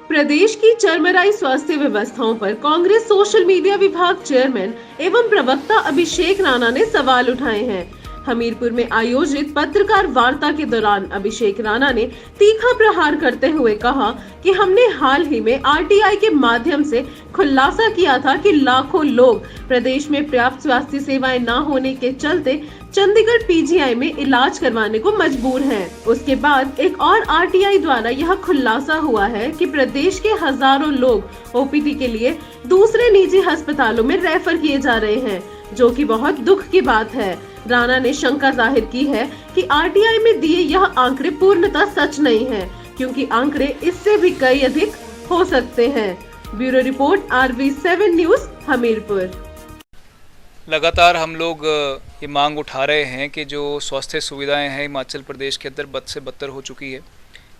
प्रदेश की चरमराई स्वास्थ्य व्यवस्थाओं पर कांग्रेस सोशल मीडिया विभाग चेयरमैन एवं प्रवक्ता अभिषेक राणा ने सवाल उठाए हैं। हमीरपुर में आयोजित पत्रकार वार्ता के दौरान अभिषेक राणा ने तीखा प्रहार करते हुए कहा कि हमने हाल ही में आरटीआई के माध्यम से खुलासा किया था कि लाखों लोग प्रदेश में पर्याप्त स्वास्थ्य सेवाएं न होने के चलते चंडीगढ़ पीजीआई में इलाज करवाने को मजबूर हैं। उसके बाद एक और आरटीआई द्वारा यह खुलासा हुआ है कि प्रदेश के हजारों लोग ओपीडी के लिए दूसरे निजी अस्पतालों में रेफर किए जा रहे हैं, जो कि बहुत दुख की बात है। राणा ने शंका जाहिर की है कि आरटीआई में दिए यह आंकड़े पूर्णतः सच नहीं है, क्योंकि आंकड़े इससे भी कई अधिक हो सकते हैं। Bureau report RV7 news Hamirpur. लगातार हम लोग ये मांग उठा रहे हैं कि जो स्वास्थ्य सुविधाएं हैं हिमाचल प्रदेश के अंदर बद से बदतर हो चुकी है।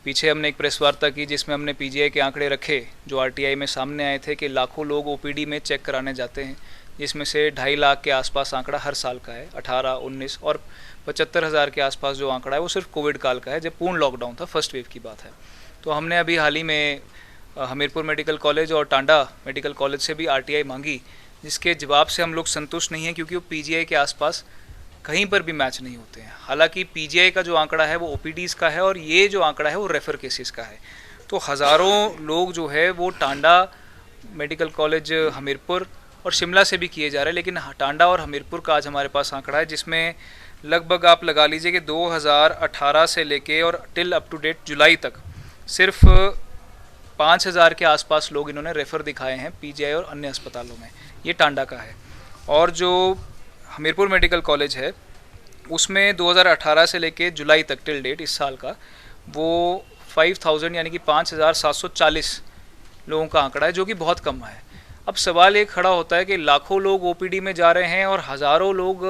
पीछे हमने एक प्रेस वार्ता की जिसमें हमने पीजीआई के आंकड़े रखे जो आरटीआई में सामने आए थे कि लाखों लोग ओपीडी में चेक कराने जाते हैं, जिसमें से 2.5 लाख के आसपास आंकड़ा हर साल का है, 18, 19 और 75,000 के आसपास जो आंकड़ा है वो सिर्फ कोविड काल का है, जब पूर्ण लॉकडाउन था, फर्स्ट वेव की बात है। तो हमने अभी हाल ही में हमीरपुर मेडिकल कॉलेज और टांडा मेडिकल कॉलेज से भी आरटीआई मांगी, जिसके जवाब से हम लोग संतुष्ट नहीं हैं, क्योंकि वो पीजीआई के आसपास कहीं पर भी मैच नहीं होते हैं। हालांकि पीजीआई का जो आंकड़ा है वो ओपीडीज़ का है और ये जो आंकड़ा है वो रेफ़र केसेस का है। तो हज़ारों लोग जो है वो टांडा मेडिकल कॉलेज हमीरपुर और शिमला से भी किए जा रहे हैं, लेकिन टांडा और हमीरपुर का आज हमारे पास आंकड़ा है जिसमें लगभग आप लगा लीजिए कि 2018 से लेके और टिल अप टू डेट जुलाई तक सिर्फ 5,000 के आसपास लोग इन्होंने रेफ़र दिखाए हैं पीजीआई और अन्य अस्पतालों में। ये टांडा का है। और जो हमीरपुर मेडिकल कॉलेज है उसमें 2018 से लेके जुलाई तक टिल डेट इस साल का वो 5,000 यानी कि 5,740 लोगों का आंकड़ा है, जो कि बहुत कम है। अब सवाल ये खड़ा होता है कि लाखों लोग ओपीडी में जा रहे हैं और हज़ारों लोग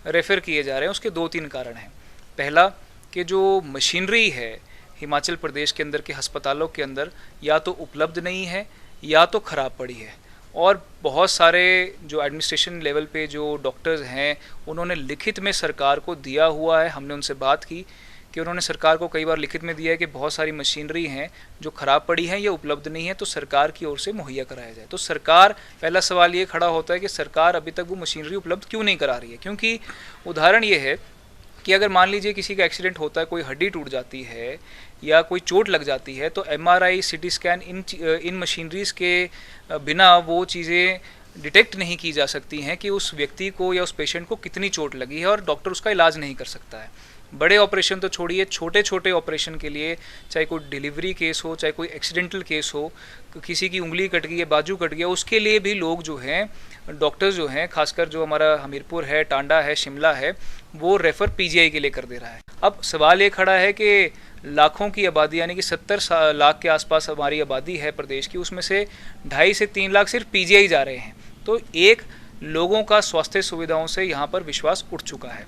रेफ़र किए जा रहे हैं। उसके 2-3 कारण हैं। पहला कि जो मशीनरी है हिमाचल प्रदेश के अंदर के अस्पतालों के अंदर या तो उपलब्ध नहीं है या तो ख़राब पड़ी है, और बहुत सारे जो एडमिनिस्ट्रेशन लेवल पे जो डॉक्टर्स हैं उन्होंने लिखित में सरकार को दिया हुआ है। हमने उनसे बात की कि उन्होंने सरकार को कई बार लिखित में दिया है कि बहुत सारी मशीनरी हैं जो ख़राब पड़ी हैं या उपलब्ध नहीं है, तो सरकार की ओर से मुहैया कराया जाए। तो सरकार, पहला सवाल ये खड़ा होता है कि सरकार अभी तक वो मशीनरी उपलब्ध क्यों नहीं करा रही है। क्योंकि उदाहरण ये है कि अगर मान लीजिए किसी का एक्सीडेंट होता है, कोई हड्डी टूट जाती है या कोई चोट लग जाती है, तो MRI, CT स्कैन इन मशीनरीज़ के बिना वो चीज़ें डिटेक्ट नहीं की जा सकती हैं कि उस व्यक्ति को या उस पेशेंट को कितनी चोट लगी है, और डॉक्टर उसका इलाज नहीं कर सकता है। बड़े ऑपरेशन तो छोड़िए, छोटे छोटे ऑपरेशन के लिए, चाहे कोई डिलीवरी केस हो, चाहे कोई एक्सीडेंटल केस हो, किसी की उंगली कट गई है, बाजू कट गया, उसके लिए भी लोग जो हैं, डॉक्टर्स जो हैं, खासकर जो हमारा हमीरपुर है, टांडा है, शिमला है, वो रेफ़र पीजीआई के लिए कर दे रहा है। अब सवाल ये खड़ा है कि लाखों की आबादी यानी कि 70 लाख के आसपास हमारी आबादी है प्रदेश की, उसमें से 2.5 से 3 लाख सिर्फ पीजीआई जा रहे हैं। तो एक, लोगों का स्वास्थ्य सुविधाओं से यहाँ पर विश्वास उठ चुका है।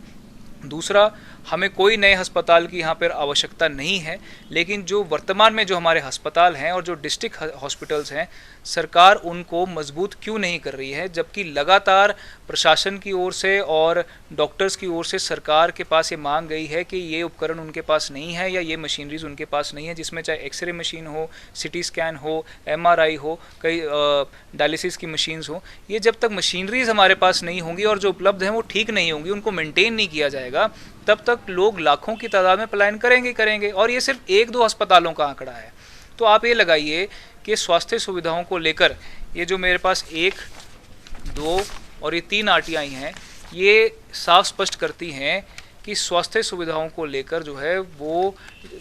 दूसरा, हमें कोई नए अस्पताल की यहाँ पर आवश्यकता नहीं है, लेकिन जो वर्तमान में जो हमारे अस्पताल हैं और जो डिस्ट्रिक्ट हॉस्पिटल्स हैं, सरकार उनको मजबूत क्यों नहीं कर रही है, जबकि लगातार प्रशासन की ओर से और डॉक्टर्स की ओर से सरकार के पास ये मांग गई है कि ये उपकरण उनके पास नहीं है या ये मशीनरीज उनके पास नहीं है, जिसमें चाहे एक्सरे मशीन हो, CT स्कैन हो, MRI हो, कई डायलिसिस की मशीन्स हो। ये जब तक मशीनरीज हमारे पास नहीं होंगी और जो उपलब्ध हैं वो ठीक नहीं होंगी, उनको मेंटेन नहीं किया जाएगा, तब तक लोग लाखों की तादाद में पलायन करेंगे। और ये सिर्फ 1-2 अस्पतालों का आंकड़ा है। तो आप ये लगाइए कि स्वास्थ्य सुविधाओं को लेकर ये जो मेरे पास 1, 2 और ये 3 आरटीआई हैं, ये साफ स्पष्ट करती हैं कि स्वास्थ्य सुविधाओं को लेकर जो है वो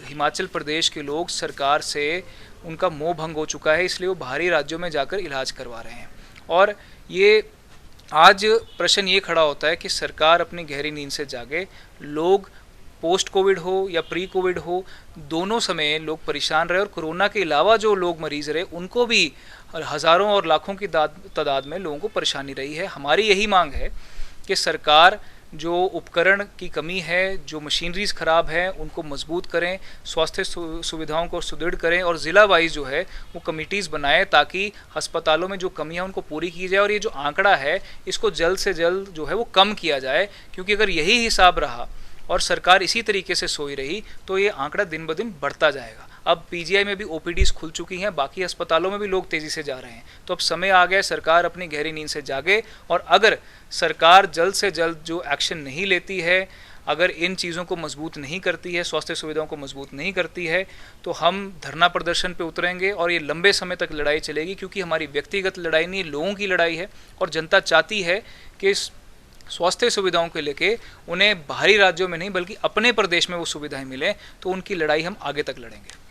हिमाचल प्रदेश के लोग सरकार से उनका मोह भंग हो चुका है, इसलिए वो बाहरी राज्यों में जाकर इलाज करवा रहे हैं। और ये आज प्रश्न ये खड़ा होता है कि सरकार अपनी गहरी नींद से जागे। लोग पोस्ट कोविड हो या प्री कोविड हो, दोनों समय लोग परेशान रहे, और कोरोना के अलावा जो लोग मरीज रहे उनको भी हज़ारों और लाखों की तादाद में लोगों को परेशानी रही है। हमारी यही मांग है कि सरकार जो उपकरण की कमी है, जो मशीनरीज ख़राब है, उनको मजबूत करें, स्वास्थ्य सुविधाओं को सुदृढ़ करें और ज़िला वाइज जो है वो कमिटीज़ बनाएं, ताकि अस्पतालों में जो कमियां उनको पूरी की जाए। और ये जो आंकड़ा है इसको जल्द से जल्द जो है वो कम किया जाए, क्योंकि अगर यही हिसाब रहा और सरकार इसी तरीके से सोई रही तो ये आंकड़ा दिन ब दिन बढ़ता जाएगा। अब पीजीआई में भी ओपीडीज खुल चुकी हैं, बाकी अस्पतालों में भी लोग तेज़ी से जा रहे हैं। तो अब समय आ गया सरकार अपनी गहरी नींद से जागे, और अगर सरकार जल्द से जल्द जो एक्शन नहीं लेती है, अगर इन चीज़ों को मजबूत नहीं करती है, स्वास्थ्य सुविधाओं को मजबूत नहीं करती है, तो हम धरना प्रदर्शन पे उतरेंगे और ये लंबे समय तक लड़ाई चलेगी, क्योंकि हमारी व्यक्तिगत लड़ाई नहीं, लोगों की लड़ाई है। और जनता चाहती है कि स्वास्थ्य सुविधाओं को लेके उन्हें बाहरी राज्यों में नहीं बल्कि अपने प्रदेश में वो सुविधाएं मिलें, तो उनकी लड़ाई हम आगे तक लड़ेंगे।